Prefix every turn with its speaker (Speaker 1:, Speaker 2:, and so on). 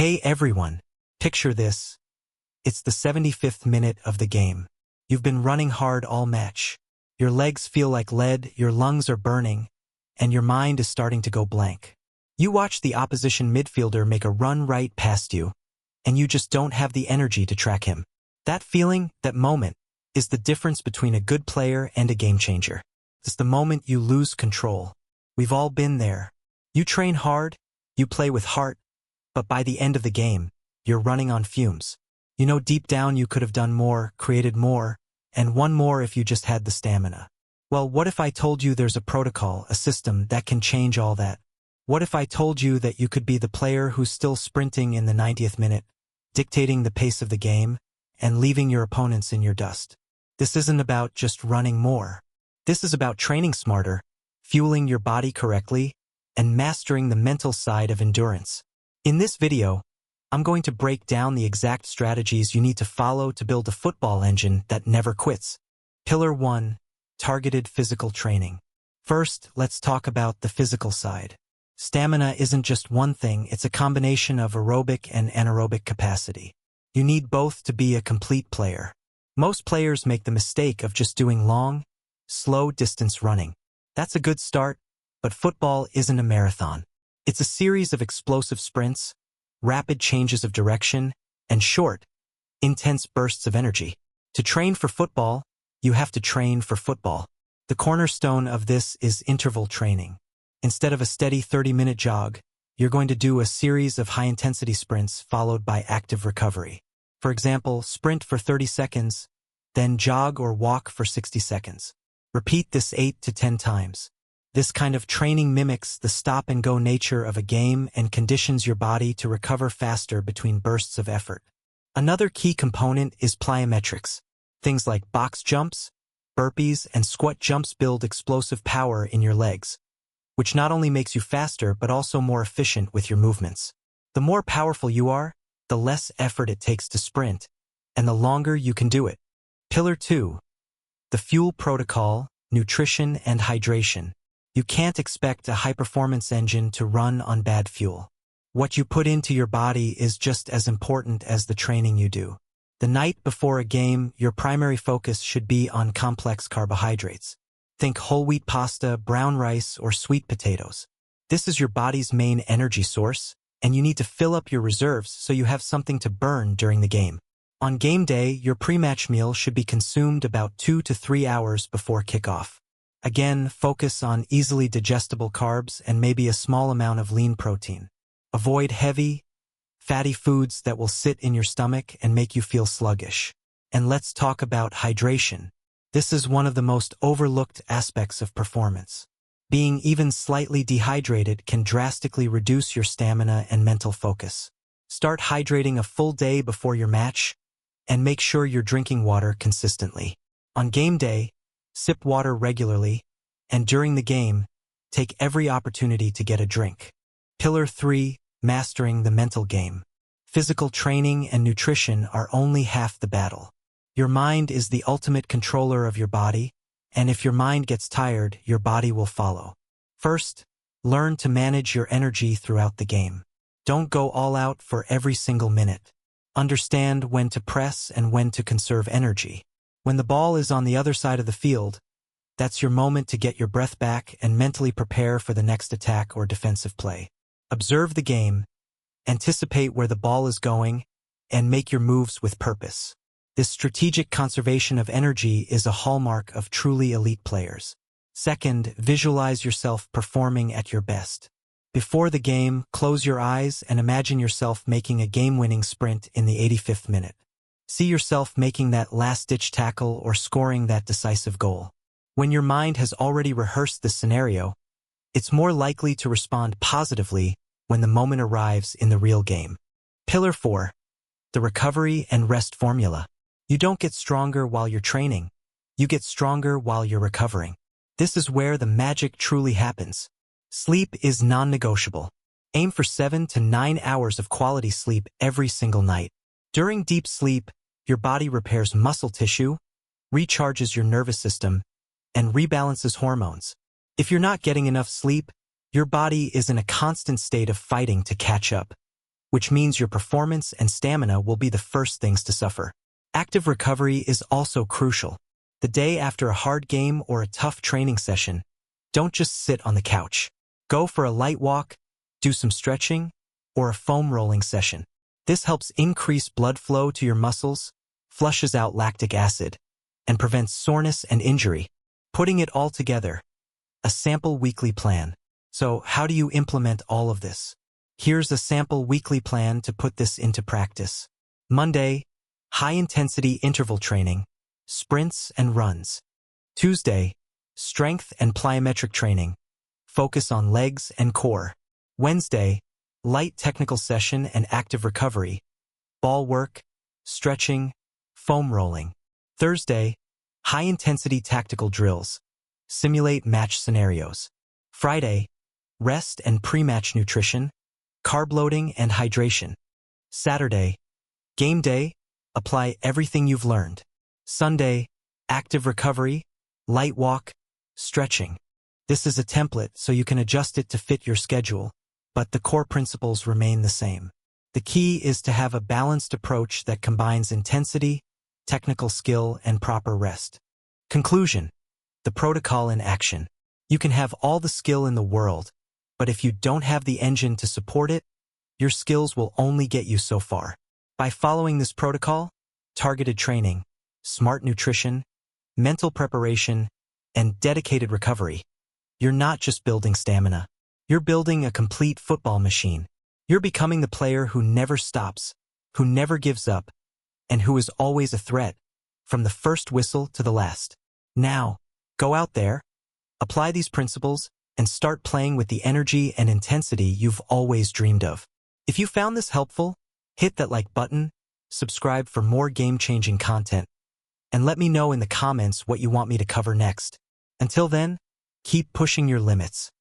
Speaker 1: Hey everyone, picture this. It's the 75th minute of the game. You've been running hard all match. Your legs feel like lead, your lungs are burning, and your mind is starting to go blank. You watch the opposition midfielder make a run right past you, and you just don't have the energy to track him. That feeling, that moment, is the difference between a good player and a game changer. It's the moment you lose control. We've all been there. You train hard, you play with heart, but by the end of the game, you're running on fumes. You know deep down you could have done more, created more, and won more if you just had the stamina. Well, what if I told you there's a protocol, a system that can change all that? What if I told you that you could be the player who's still sprinting in the 90th minute, dictating the pace of the game, and leaving your opponents in your dust? This isn't about just running more. This is about training smarter, fueling your body correctly, and mastering the mental side of endurance. In this video, I'm going to break down the exact strategies you need to follow to build a football engine that never quits. Pillar 1. Targeted physical training. First, let's talk about the physical side. Stamina isn't just one thing, it's a combination of aerobic and anaerobic capacity. You need both to be a complete player. Most players make the mistake of just doing long, slow distance running. That's a good start, but football isn't a marathon. It's a series of explosive sprints, rapid changes of direction, and short, intense bursts of energy. To train for football, you have to train for football. The cornerstone of this is interval training. Instead of a steady 30-minute jog, you're going to do a series of high-intensity sprints followed by active recovery. For example, sprint for 30 seconds, then jog or walk for 60 seconds. Repeat this 8 to 10 times. This kind of training mimics the stop-and-go nature of a game and conditions your body to recover faster between bursts of effort. Another key component is plyometrics. Things like box jumps, burpees, and squat jumps build explosive power in your legs, which not only makes you faster but also more efficient with your movements. The more powerful you are, the less effort it takes to sprint, and the longer you can do it. Pillar 2. The fuel protocol, nutrition and hydration. You can't expect a high-performance engine to run on bad fuel. What you put into your body is just as important as the training you do. The night before a game, your primary focus should be on complex carbohydrates. Think whole wheat pasta, brown rice, or sweet potatoes. This is your body's main energy source, and you need to fill up your reserves so you have something to burn during the game. On game day, your pre-match meal should be consumed about 2 to 3 hours before kickoff. Again, focus on easily digestible carbs and maybe a small amount of lean protein. Avoid heavy, fatty foods that will sit in your stomach and make you feel sluggish. And let's talk about hydration. This is one of the most overlooked aspects of performance. Being even slightly dehydrated can drastically reduce your stamina and mental focus. Start hydrating a full day before your match, and make sure you're drinking water consistently. On game day, sip water regularly, and during the game, take every opportunity to get a drink. Pillar 3. Mastering the mental game. Physical training and nutrition are only half the battle. Your mind is the ultimate controller of your body, and if your mind gets tired, your body will follow. First, learn to manage your energy throughout the game. Don't go all out for every single minute. Understand when to press and when to conserve energy. When the ball is on the other side of the field, that's your moment to get your breath back and mentally prepare for the next attack or defensive play. Observe the game, anticipate where the ball is going, and make your moves with purpose. This strategic conservation of energy is a hallmark of truly elite players. Second, visualize yourself performing at your best. Before the game, close your eyes and imagine yourself making a game-winning sprint in the 85th minute. See yourself making that last-ditch tackle or scoring that decisive goal. When your mind has already rehearsed this scenario, it's more likely to respond positively when the moment arrives in the real game. Pillar 4. The recovery and rest formula. You don't get stronger while you're training. You get stronger while you're recovering. This is where the magic truly happens. Sleep is non-negotiable. Aim for 7 to 9 hours of quality sleep every single night. During deep sleep, your body repairs muscle tissue, recharges your nervous system, and rebalances hormones. If you're not getting enough sleep, your body is in a constant state of fighting to catch up. which means your performance and stamina will be the first things to suffer. Active recovery is also crucial. The day after a hard game or a tough training session, don't just sit on the couch. Go for a light walk, do some stretching, or a foam rolling session. This helps increase blood flow to your muscles, flushes out lactic acid, and prevents soreness and injury. Putting it all together, a sample weekly plan. So how do you implement all of this? Here's a sample weekly plan to put this into practice. Monday, high-intensity interval training, sprints and runs. Tuesday, strength and plyometric training, focus on legs and core. Wednesday, light technical session and active recovery, ball work, stretching, foam rolling. Thursday, high-intensity tactical drills, simulate match scenarios. Friday, rest and pre-match nutrition, carb loading and hydration. Saturday, game day, apply everything you've learned. Sunday, active recovery, light walk, stretching. This is a template so you can adjust it to fit your schedule, but the core principles remain the same. The key is to have a balanced approach that combines intensity, technical skill, and proper rest. Conclusion: the protocol in action. You can have all the skill in the world, but if you don't have the engine to support it, your skills will only get you so far. By following this protocol, targeted training, smart nutrition, mental preparation, and dedicated recovery, you're not just building stamina. You're building a complete football machine. You're becoming the player who never stops, who never gives up, and who is always a threat, from the first whistle to the last. Now, go out there, apply these principles, and start playing with the energy and intensity you've always dreamed of. If you found this helpful, hit that like button, subscribe for more game-changing content, and let me know in the comments what you want me to cover next. Until then, keep pushing your limits.